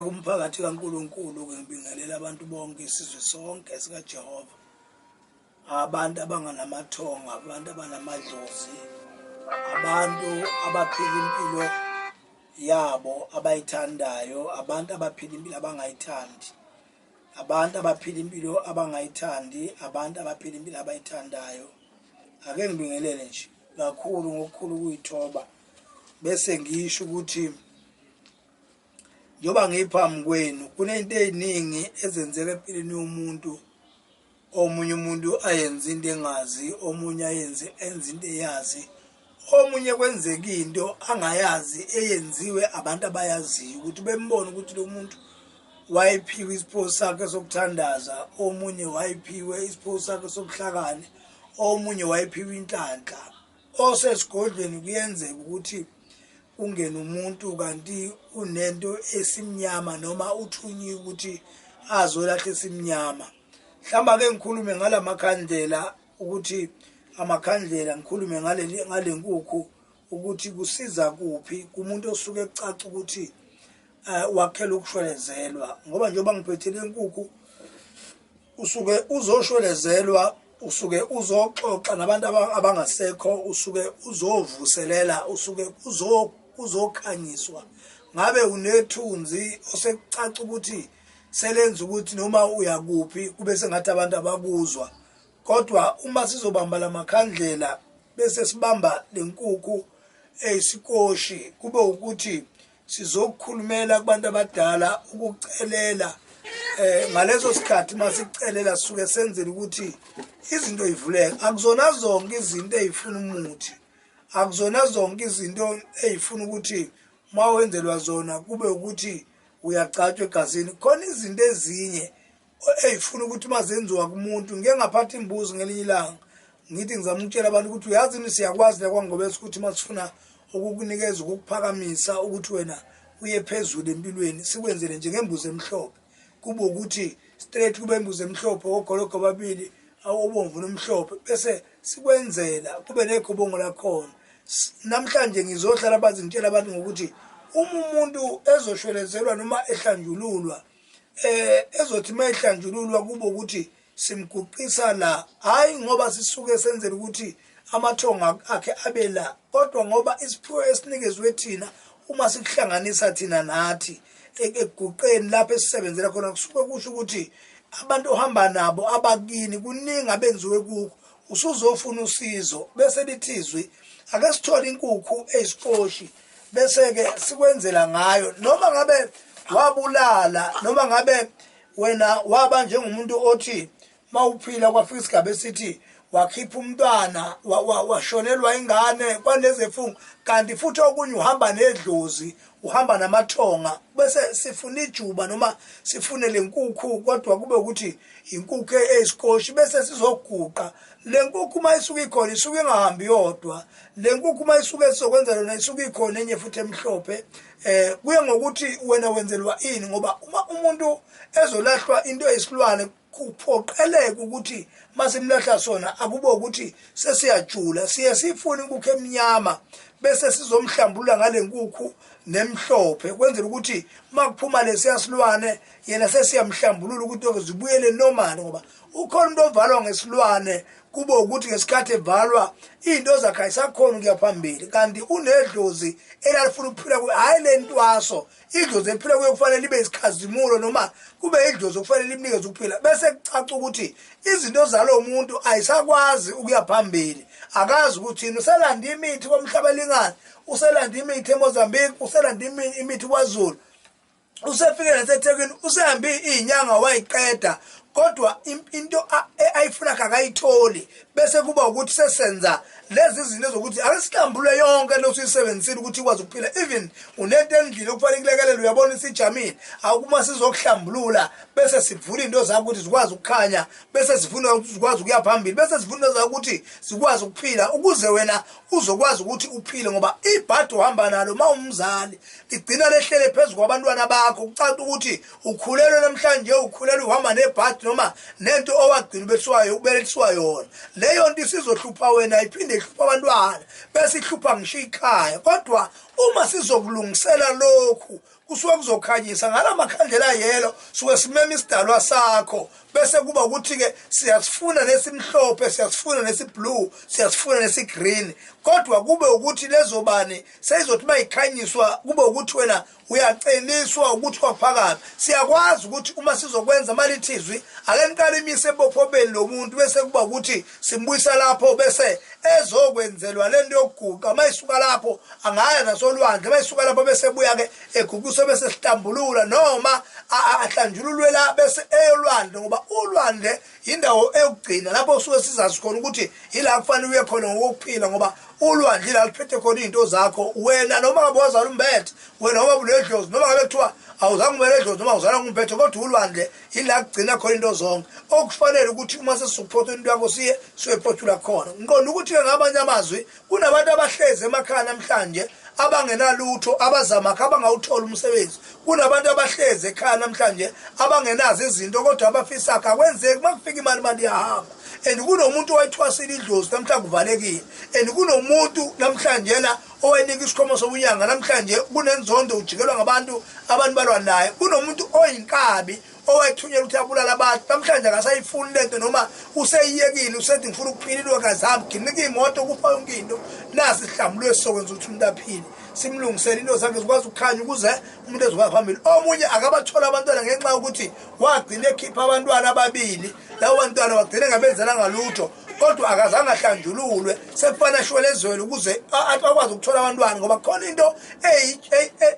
Umphakathi kaNkulunkulu ngibingelela abantu bonke isizwe sonke sika Jehova. Abantu abanganamathonga, abantu abanamadlozi, abantu abaphila impilo yabo abayithandayo, abantu abaphila impilo abangayithandi, abantu abaphila impilo abangayithandi, abantu abaphila impilo abayithandayo. Ake ngibingelele nje kakhulu ngokukhulu kuyithoba bese ngisho ukuthi njoba ngiphambi kwenu kunento eziningi ezenzeka empilweni yomuntu. Omunye umuntu ayenza into engazi, omunye enze into eyazi, omunye kwenzeka into angayazi eyenziwe abantu abayaziyo ukuthi bembone ukuthi lo muntu wayiphiwe isipho sakhe sokuthandaza, omunye wayiphiwe isipho sakhe sokuhlakani, omunye wayiphiwe inhlanhla. Osesigodlweni kuyenzeka ukuthi ungena umuntu kanti unento esimnyama noma uthunyiwe ukuthi azolahla esimnyama. Mhlamba ke ngikhulume ngalamakhandlela ukuthi amakhandlela, ngikhulume ngale nkukhu ukuthi kusiza kuphi kumuntu osuke ecaca ukuthi wakhela ukushwelezelwa, ngoba njengoba ngiphethele inkukhu usuke uzoshwelezelwa, usuke uzoxoxa nabantu abangasekho, usuke uzovuselela, usuke uzokhanyiswa. Ngabe unethunzi osekucaca ukuthi selenza ukuthi noma uyakuphi kube sengathi abantu abakuzwa. Kodwa uma sizobamba lamakhandlela bese sibamba lenkukhu eyisikoshi, kube ukuthi sizokukhulumela kubantu abadala ukucelela. Ngalezo sikhathi masicelela sisuke senzele ukuthi izinto zivuleke. Akuzona zonke izinto ezifuna umuthi, akuzona zonke izinto ezifuna ukuthi mawenzelwa zona kube ukuthi uyagcatshwa egazini. Khona izinto ezinye ezifuna ukuthi mazenziwa kumuntu. Ngeke ngaphatha imbuzi ngelinye ilanga ngithi ngizama ukutshela abantu ukuthi uyazi ni siyakwazi la kwaNgobese ukuthi masifuna ukukunikeza ukuphakamisa ukuthi wena uye phezulu empilweni sikwenzele njengembuzi emhlophe, kube ukuthi straight kube imbuzi emhlophe ogologo babili awobomvu nomhlophe bese sikwenzela kube nekhobongo lakhona. Namhlanje ngizohlala bazintshela abantu ngokuthi umuntu ezoshwelezelwa noma ehlanjululwa ezothi mayehlanjululwa kube ukuthi simguqisa la, hayi ngoba sisuke senzele ukuthi amathonga akhe abe la, kodwa ngoba isiphiwo esinikezwe thina uma sikuhlanganisa thina nathi ekuguqeni lapho esisebenzela khona kusuke kusho ukuthi abantu ohamba nabo abakini kuningi abenziwe kuko, usuzofuna usizo bese lithizwe ake sithole inkukhu eyisikoshi bese ke sikwenzela ngayo. Noma ngabe wabulala, noma ngabe wena waba njengomuntu othi mawuphila kwafika isigaba esithi wakhipha umntwana washonelwa ingane kwalezi efungu, kanti futhi okunye uhamba nedlozi, uhamba namathonga, bese sifuna ijuba noma sifune lenkukhu kodwa kube ukuthi inkukhu eyisikoshi bese sizoguqa. Lenkukhu mayisuka ikhona isuke ingahambi yodwa, lenkukhu mayisuke sizokwenza lona isuke ikhona enye futhi emhlophe. Kuye ngokuthi wena wenzelwa ini, ngoba uma umuntu ezolahlwa into eyisilwane kuphoqeleka ukuthi masimlahla sona akube ukuthi sesiyajula, siye sifune inkukhu emnyama bese sizomhlambulula ngale nkukhu nemhlophe kwenzela ukuthi makuphuma lesiyasilwane yena sesiyamhlambulula ukuthi zibuyele normal, ngoba ukhona umuntu ovalwa ngesilwane kube ukuthi ngesikhathi evalwa into zakhe ayisakhona ukuya phambili, kanti unedlozi elalifuna ukuphila kuyo, hayi lentwaso idlozi ephila kuyo kufanele libe isikhazimulo noma kube idlozi okufanele limnikeze ukuphila. Bese kucaca ukuthi izinto zalo muntu ayisakwazi ukuya phambili, akazi ukuthi uselanda imithi komhlabelingane, uselanda imithi eMozambique, uselanda imithi kwaZulu, usefike naseThekwini, usehambe izinyanga wayiqeda, kodwa into ayifuna akayitholi. Bese kuba ukuthi sesenza lezi zinto zokuthi akasihlambulwe yonke losuyisebenzisile ukuthi ikwazi ukuphila. Even unento endlini okufanele kulekelele, uyabona isijamile, akuma sizokuhlambulula bese sivula into zakho ukuthi zikwazi ukukhanya, bese sifuna ukuthi zikwazi ukuya phambili, bese sifuna zakho ukuthi zikwazi ukuphila ukuze wena uzokwazi ukuthi uphile. Ngoba ibhadi uhamba nalo mawumzali ligcina lehlele phezulu kwabantwana bakho, kucaca ukuthi ukhulelwe namhlanje, ukhulelwe uhamba nebhadi noma nento owagcina ubelethiswa yona. Leyo nto isizohlupha wena iphinde ihlupha abantwana bese ihlupha ngisho ikhaya. Kodwa uma sizokulungisela lokhu kusuke kuzokhanyisa ngalamakhandlela yelo suke simema isidalwa sakho bese kuba ukuthi ke siyasifuna nesimhlophe siyasifuna nesiblue siyasifuna nesigreen kodwa kube ukuthi lezo bani seyizothi mayikhanyiswa kube ukuthi wena uyaceliswa ukuthi kwaphakathi siyakwazi ukuthi uma sizokwenza malithizwi ake niqale imise ebophobeni lomuntu bese kuba ukuthi simbuyisa lapho bese ezokwenzelwa lento yokuguqa mayisuka lapho angaya nasolwandle mayisuka lapho bese buya ke eguquswe bese sihlambulula noma ahlanjululwe la bese eyolwandle ngoba ulwandle indawo eyokugcina lapho usuke sizazi khona ukuthi ila kufanele uye khona ngokuphila ngoba ulwandle la liphethe khona izinto zakho wena noma ngabe wazala umbethe wena noma buledlozi noma ngabe kuthiwa awuzange ubeledlozi noma uzala ngumphethe kodwa ulwandle ila kugcina khona into zonke okufanele ukuthi uma sesizophothula into yakho siye siyephothula khona ngiqonda ukuthi ngamanye amazwi kunabantu abahleze emakhaya namhlanje abangenalutho abazamakha abangawuthola umsebenzi kunabantu abahleze ekhaya namhlanje abangenazo izinto kodwa abafisa akwenzeki makufika imali mali yahamba and kunomuntu owayithwasile idlozi namhlanje uvalekile and kunomuntu namhlanje yena owenika isikhomo sobunyanga namhlanje kunenzondo ujikelwa ngabantu abantu balwa naye kunomuntu oyinkabi owethunyelwa ukuthi abulala abantu namhlanje akasayifuni lento noma useyiyekile usethi ngifuna ukuphililwa kazami nginika imoto kufa yonke into nasi sihlambulwe sokwenza ukuthi umuntu aphile simlungisele into zakhe zikwazi ukukhanya ukuze umuntu ezokuba phambili omunye akabathola abantwana ngenxa yokuthi wagcina ekhipha abantwana ababili labo bantwana bagcina ngabenzela ngalutho kodwa akazange ahlanjululwe sekufana shwele ezweni ukuze akwazi ukuthola abantwana ngoba khona into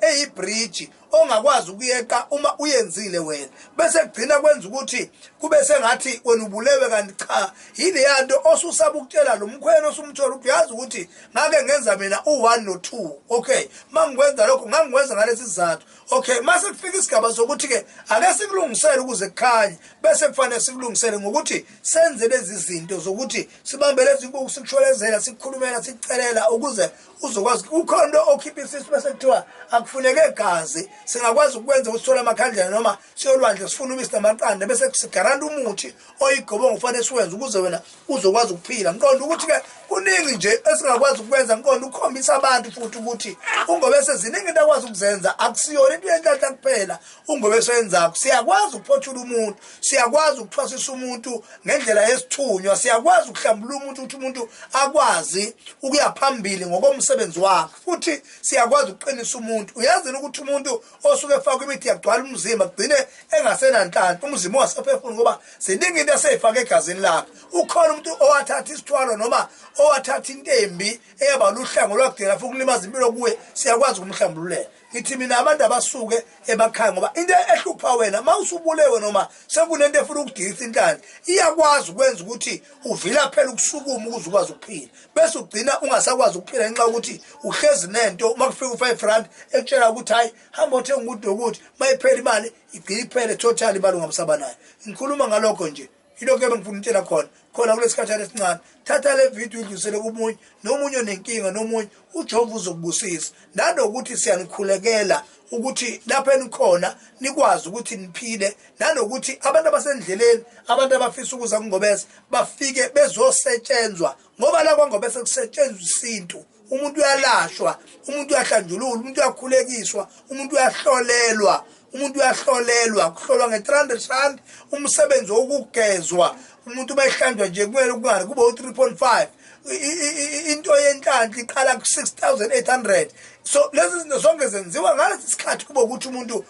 eyibridge ongakwazi ukuyeka uma uyenzile wena bese kugcina kwenza ukuthi kube sengathi wena ubulewe kanti cha yile yanto osusaba ukutshela lo mkhwena osumthola uyazi ukuthi ngake ngenza mina u1 no2 okay mangikwenza lokho ngangikwenza ngalesi sizathu okay mase kufika isigaba sokuthi ke ake sikulungisele ukuze kukhanye bese kufanele sikulungisele ngokuthi senze lezi zinto zokuthi sibambe lezi inkukhu sikushwelezela sikukhulumela sikucelela ukuze uzokwazi ukhondo okhipha isisu bese kuthiwa akufuneke igazi singakwazi ukwenza usithola amakhandlela noma siyolwandle sifuna ubisi namaqanda bese sigaranta umuthi oyigobo ngofanele siwenze ukuze wena uzokwazi ukuphila ngiqonda ukuthi ke kuningi nje esingakwazi ukwenza ngiqonda ukukhombisa abantu futhi ukuthi ungobese ziningi into akwazi ukuzenza akusiyona into yenhlanhla kuphela ungobese yenzakho siyakwazi ukuphothula umuntu siyakwazi ukuthwasisa umuntu ngendlela yesithunywa siyakwazi ukuhlambulula umuntu ukuthi umuntu akwazi ukuya phambili ngokomsebenzi wakhe futhi siyakwazi ukuqinisa umuntu uyazi ukuthi umuntu osuke efaka imithi yagcwala umzimba kugcine engasenanhlanhla umzimba wasephefuna ngoba ziningi into eseyifaka egazini lakhe ukhona umuntu owathatha isithwalo noma owathatha intembi eyaba luhlango lwakudela futhi kulimaza impilo kuwe siyakwazi ukumhlambululela ngithi mina abantu abasuke emakhaya ngoba into ehlupha wena mawusubulewe noma sekunento efuna ukudilisa inhlanhla iyakwazi ukwenza ukuthi uvila phela ukusukuma ukuze ukwazi ukuphila bese ugcina ungasakwazi ukuphila ngenxa ukuthi uhlezi nento makufika u5 rand ekutshela ukuthi hayi hamba uthenga umuntu ukuthi mayiphela imali igcina iphele total imali ungamsaba nayo ngikhuluma ngalokho nje ilokho ebengifuna ukutshela khona kulesikhathana esincane thatha le video idlulisele kumunye nomunye onenkinga nomunye uJehova uzokubusisa nanokuthi siyanikhulekela ukuthi lapha enikhona nikwazi ukuthi niphile nanokuthi abantu abasendleleni abantu abafisa ukuza kuNgobese bafike bezosetshenzwa ngoba la kwaNgobese kusetshenzwa isintu umuntu uyalashwa umuntu uyahlanjululwa umuntu uyakhulekiswa umuntu uyahlolelwa umuntu uyahlolelwa kuhlolwa nge300 rand umsebenzi wokugezwa umuntu bayihlanjwa nje kumele kungani kube u3.5 into yenhlanhla iqala ku6800 so lezi zinto zonke zenziwa ngalesi sikhathi kube ukuthi umuntu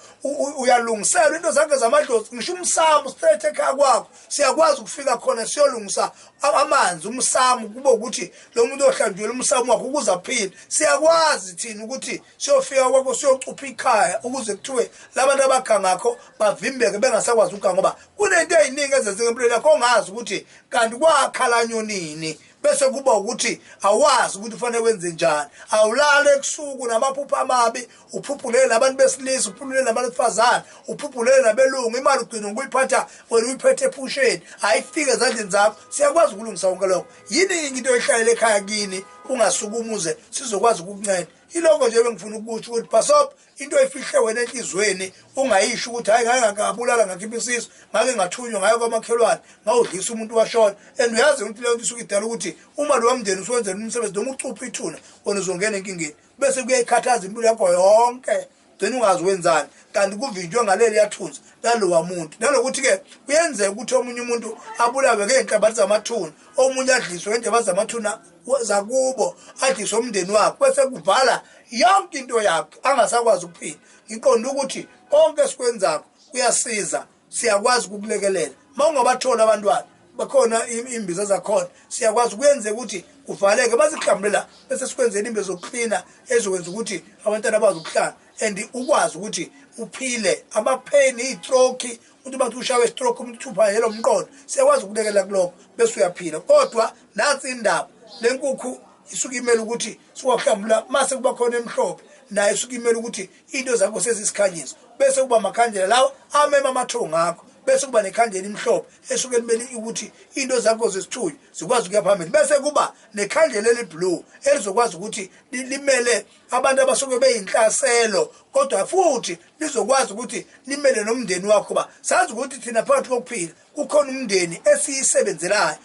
uyalungiselwa into zakhe zamadlozi ngisho umsamu straight ekhaya kwakho siyakwazi ukufika khona siyolungisa amanzi umsamu kube ukuthi lo muntu ohlanjwe umsamu wakho ukuze aphile siyakwazi thina ukuthi siyofika kwakho siyocupha ikhaya ukuze kuthiwe labantu abakha ngakho bavimbeke bengasakwazi ukuganga ngoba kunento eziningi ezenziwa empilweni yakho ongazi ukuthi kanti kwakhalanywa nini bese kuba ukuthi awazi ukuthi ufanele wenze njani awulale ekusuku namaphupho amabi uphuphulele nabantu besilisa uphuphulele nabantu besifazane uphuphulele nabelungu imali ugcina ukuyiphatha wena uyiphethe ephusheni ayifike ezandleni zakho siyakwazi ukulungisa konke lokho yini into ehlalele ekhaya kini ungasukumuze sizokwazi ukukunceda iloko nje bengifuna ukuthi pasop into efihle wena enhlizweni ungayisho ukuthi hayi ngake ngakabulala ngakhipha isisu ngake ngathunywa ngayo kwamakhelwane ngawudlisa umuntu washona and uyazi ukuthi leyo nto isuke idala ukuthi uma lo wamndeni uswenzela umsebenzi noma ucupha ithuna wena uzongena enkingeni bese kuyayikhathaza impilo yakho yonke ugcina ungazi wenzani kanti kuvinjwe ngaleli yathunzi lalowa muntu. Nalokuthi ke kuyenzeka ukuthi omunye umuntu abulawe ngeenhlabathi zamathuna, omunye adliswe ngendaba zamathuna zakubo, adliswe umndeni wakhe, bese kuvala yonke into yakhe angasakwazi ukuphila. Ngiqonda ukuthi konke esikwenzako kuyasiza, siyakwazi ukukulekelela. Mawungabathola abantwana bakhona imbiza zakhona, siyakwazi kuyenzeka ukuthi kuvaleke bazihlambela bese sikwenzela imbiza zokuklina ezokwenza ukuthi abantwana bazi ukuhlala and ukwazi ukuthi uphile. Ama-pain, i-stroke, umuntu bathi ushawe stroke, umuntu uthupha yelo mqondo, siyakwazi ukulekelela kulokho bese uyaphila. Kodwa nansi indaba, le nkukhu isuke imele ukuthi siwahlambula mase kuba khona emhlophe, naye isuke imele ukuthi into zakho sezisikhanyiso, bese kuba amakhandlela lawo amema amathongo akho, bese kuba nekhandlela imhlophe esuke limele ukuthi into zakho zesithunywa zikwazi ukuya phambili, bese kuba nekhandlela eliblue elizokwazi ukuthi limele abantu abasuke beyinhlaselo, kodwa futhi lizokwazi ukuthi limele nomndeni wakho. Ba sazi ukuthi thina phakathi kokuphila kukhona umndeni esiyisebenzelayo.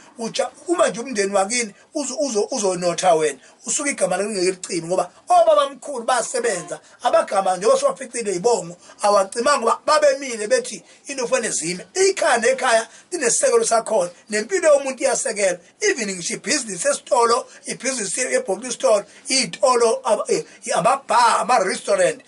Uma nje umndeni wakini uzonotha wena, usuke igama lakungeke licime, ngoba obabamkhulu basebenza abagama nje oswaficile izibongo awacimanga ngoba babemile bethi into kufanele zime. Ikhaya nekhaya linesisekelo sakhona, nempilo yomuntu iyasekelwa. Even ngisho ibhizinisi esitolo, ibhizinisi ebhokisi store, itolo, ama-bar, ama-restaurant,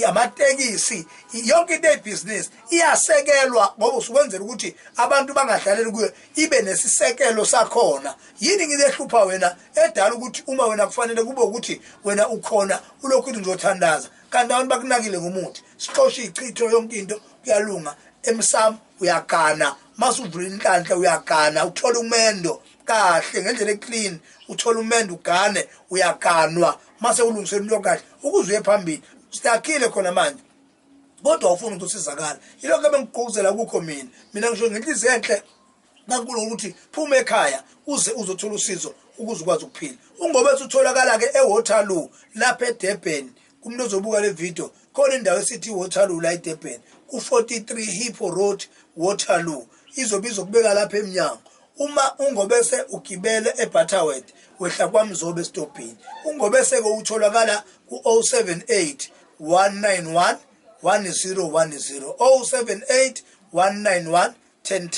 amatekisi, yonke into ebhizinisi iyasekelwa ngoba usukwenzela ukuthi abantu bangahlaleli kuyo, ibe nesisekelo sakhona. Yini ngilehlupha wena edala ukuthi uma wena kufanele kube ukuthi wena ukhona ulokhu uzothandaza kanti abantu bakunakile ngomuthi? Sixoshe ichitho yonke into kuyalunga. Emsamu uyagana, masuvula inhlanhla uyagana, uthola umendo kahle ngendlela eclean, uthola umendo ugane, uyaganwa mase ulungisela into kahle ukuze uye phambili. Sidakhile khona manje kodwa ufuna ukuthi usizakala. Yilokho ebengigqugquzela kukho mina ngisho ngenhliziyo enhle kankulu ukuthi phuma ekhaya uze uzothola usizo ukuze ukwazi ukuphila. UNgobese utholakala ke eWaterloo lapha eDurban. Kumuntu ozobuka le video, khona indawo esithi Waterloo la eDurban, ku43 Hippo Road Waterloo. Izobizwa kubeka lapha eminyango. Uma uNgobese ugibele eButterworth wehla kwaMzobe stopini. uNgobese ke utholakala ku078 191 1010, 078 191 1010.